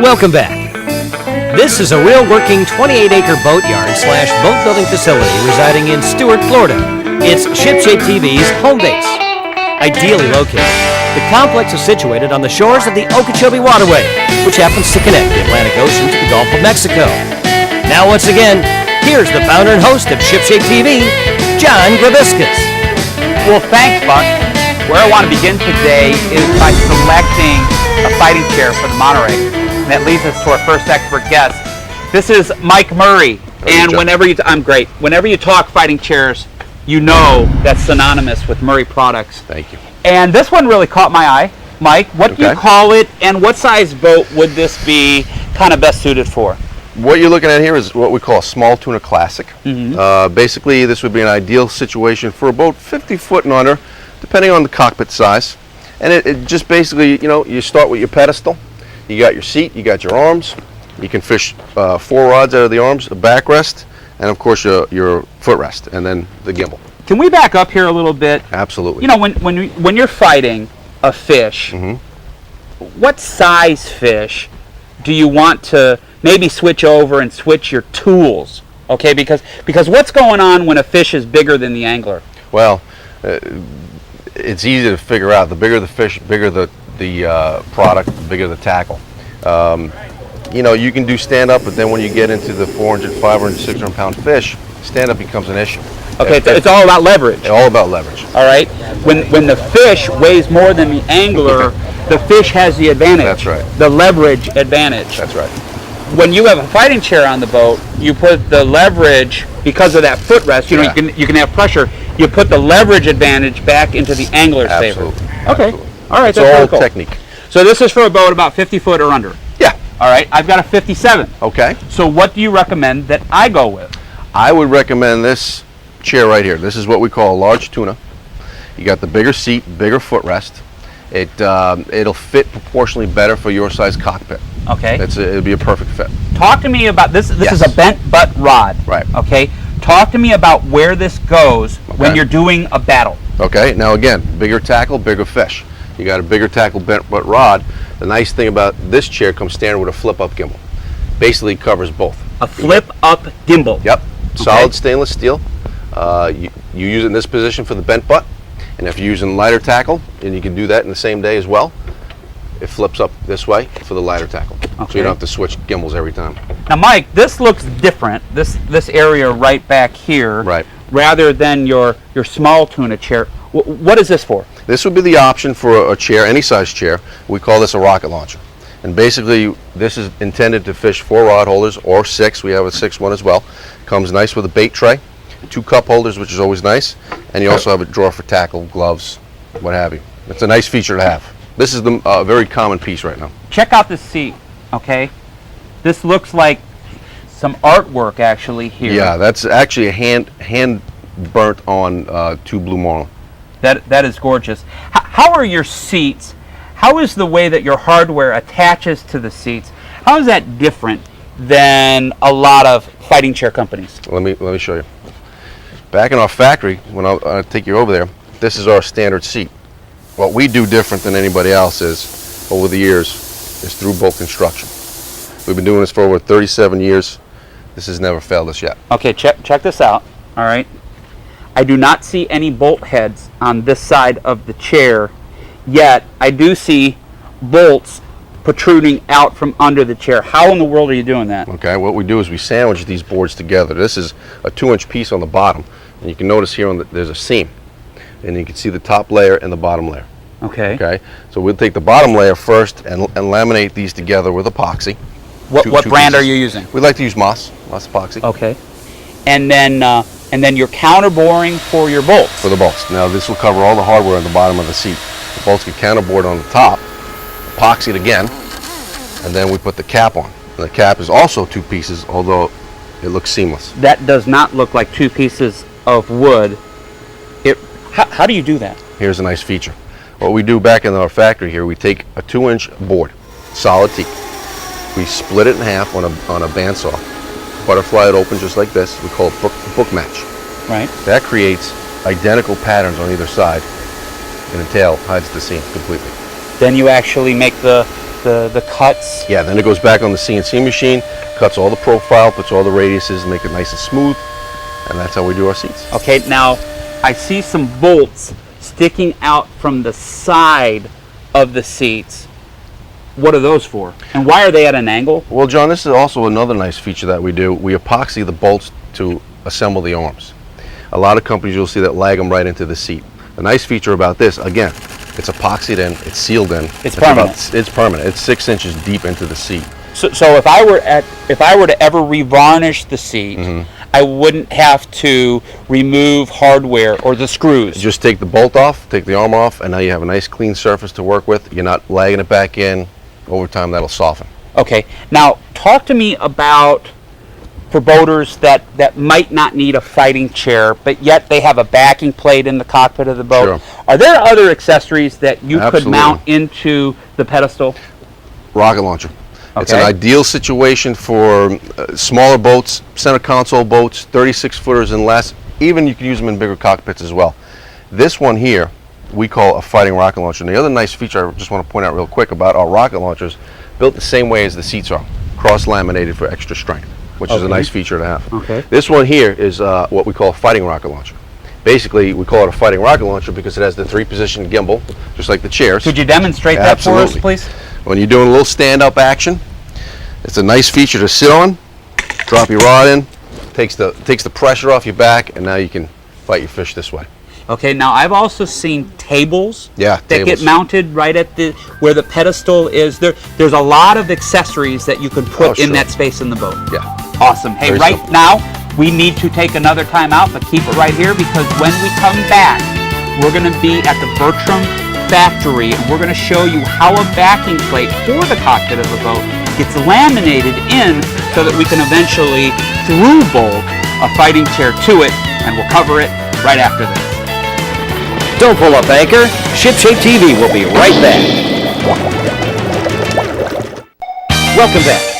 Welcome back. This is a real working 28-acre boatyard slash boat building facility residing in Stuart, Florida. It's ShipShape TV's home base. Ideally located, the complex is situated on the shores of the Okeechobee Waterway, which happens to connect the Atlantic Ocean to the Gulf of Mexico. Now, once again, here's the founder and host of ShipShape TV, John Grabiscus. Well, thanks, Buck. Where I want to begin today is by selecting a fighting chair for the Monterey. And that leads us to our first expert guest. This is Mike Murray. And whenever you talk fighting chairs, you know that's synonymous with Murray products. Thank you. And this one really caught my eye. Mike, what do you call it, and what size boat would this be kind of best suited for? What you're looking at here is what we call a small tuna classic. Basically, this would be an ideal situation for a boat 50 foot and under, depending on the cockpit size. And it just basically, you start with your pedestal. You got your seat, you got your arms. You can fish 4 rods out of the arms, a backrest, and of course your footrest, and then the gimbal. Can we back up here a little bit? Absolutely. When you're fighting a fish, what size fish do you want to maybe switch over and switch your tools? Okay, because what's going on when a fish is bigger than the angler? Well, it's easy to figure out. The bigger the fish, bigger the product, the bigger the tackle. You can do stand-up, but then when you get into the 400, 500, 600 pound fish, stand-up becomes an issue. Okay, it's all about leverage. It's all about leverage. All right. When the fish weighs more than the angler, the fish has the advantage. That's right. The leverage advantage. That's right. When you have a fighting chair on the boat, you put the leverage, because of that footrest, you can have pressure, you put the leverage advantage back into the angler's favor. Absolutely. Okay. Absolutely. All right, it's that's all cool. technique. So this is for a boat about 50 foot or under. Yeah. All right, I've got a 57. Okay. So what do you recommend that I go with? I would recommend this chair right here. This is what we call a large tuna. You got the bigger seat, bigger footrest. It'll fit proportionally better for your size cockpit. Okay. It'll be a perfect fit. Talk to me about this. This is a bent butt rod. Right. Okay. Talk to me about where this goes when you're doing a battle. Okay. Now again, bigger tackle, bigger fish. You got a bigger tackle, bent butt rod. The nice thing about this chair comes standard with a flip-up gimbal. Basically covers both. A flip-up gimbal. Yep. Solid stainless steel. You use it in this position for the bent butt, and if you're using lighter tackle, and you can do that in the same day as well, it flips up this way for the lighter tackle. Okay. So you don't have to switch gimbals every time. Now, Mike, this looks different. This area right back here, right, rather than your small tuna chair. What is this for? This would be the option for a chair, any size chair. We call this a rocket launcher. And basically, this is intended to fish 4 rod holders or 6. We have a 6 one as well. Comes nice with a bait tray, 2 cup holders, which is always nice, and you also have a drawer for tackle, gloves, what have you. It's a nice feature to have. This is the very common piece right now. Check out the seat, okay? This looks like some artwork actually here. Yeah, that's actually a hand burnt on 2 blue marlin. That is gorgeous. How are your seats? How is the way that your hardware attaches to the seats? How is that different than a lot of fighting chair companies? Let me show you. Back in our factory, when I'll take you over there, this is our standard seat. What we do different than anybody else is, over the years, is through bolt construction. We've been doing this for over 37 years. This has never failed us yet. Okay, check this out. All right. I do not see any bolt heads on this side of the chair, yet I do see bolts protruding out from under the chair. How in the world are you doing that? Okay, what we do is we sandwich these boards together. This is a 2-inch piece on the bottom, and you can notice here there's a seam, and you can see the top layer and the bottom layer. Okay. Okay, so we'll take the bottom layer first and laminate these together with epoxy. What brand are you using? We like to use Moss epoxy. Okay. And then you're counterboring for your bolts. For the bolts. Now this will cover all the hardware on the bottom of the seat. The bolts get counterbored on the top, epoxied again, and then we put the cap on. And the cap is also 2 pieces, although it looks seamless. That does not look like 2 pieces of wood. How do you do that? Here's a nice feature. What we do back in our factory here, we take a 2-inch board, solid teak. We split it in half on a bandsaw, butterfly it open just like this. We call it book match. Right. That creates identical patterns on either side, and the tail hides the seam completely. Then you actually make the the cuts. Yeah, then it goes back on the CNC machine, cuts all the profile, puts all the radiuses, make it nice and smooth, and that's how we do our seats. Okay, now I see some bolts sticking out from the side of the seats. What are those for? And why are they at an angle? Well, John, this is also another nice feature that we do. We epoxy the bolts to assemble the arms. A lot of companies you'll see that lag them right into the seat. The nice feature about this, again, it's epoxied in, it's sealed in. It's permanent. It's permanent. It's 6 inches deep into the seat. So if I were to ever revarnish the seat, I wouldn't have to remove hardware or the screws. Just take the bolt off, take the arm off, and now you have a nice clean surface to work with. You're not lagging it back in. Over time, that'll soften. Okay, now talk to me about, for boaters that might not need a fighting chair, but yet they have a backing plate in the cockpit of the boat. Sure. Are there other accessories that you could Absolutely. mount into the pedestal? Rocket launcher. It's an Okay. ideal situation for smaller boats, center console boats, 36 footers and less. Even you can use them in bigger cockpits as well. This one here, we call a fighting rocket launcher. And the other nice feature I just want to point out real quick about our rocket launchers, built the same way as the seats are, cross-laminated for extra strength, which is a Okay. nice feature to have. Okay. This one here is what we call a fighting rocket launcher. Basically, we call it a fighting rocket launcher because it has the 3-position gimbal, just like the chairs. Could you demonstrate that for us, Absolutely. please? When you're doing a little stand-up action, it's a nice feature to sit on, drop your rod in, takes the pressure off your back, and now you can fight your fish this way. Okay, now I've also seen tables Yeah, that get tables. mounted right at the where the pedestal is. There's a lot of accessories that you can put Oh, in sure. that space in the boat. Yeah. Awesome. Hey, Very right simple. now we need to take another time out, but keep it right here because when we come back, we're going to be at the Bertram factory and we're going to show you how a backing plate for the cockpit of a boat gets laminated in so that we can eventually through bolt a fighting chair to it, and we'll cover it right after this. Don't pull up anchor. ShipShape TV will be right back. Welcome back.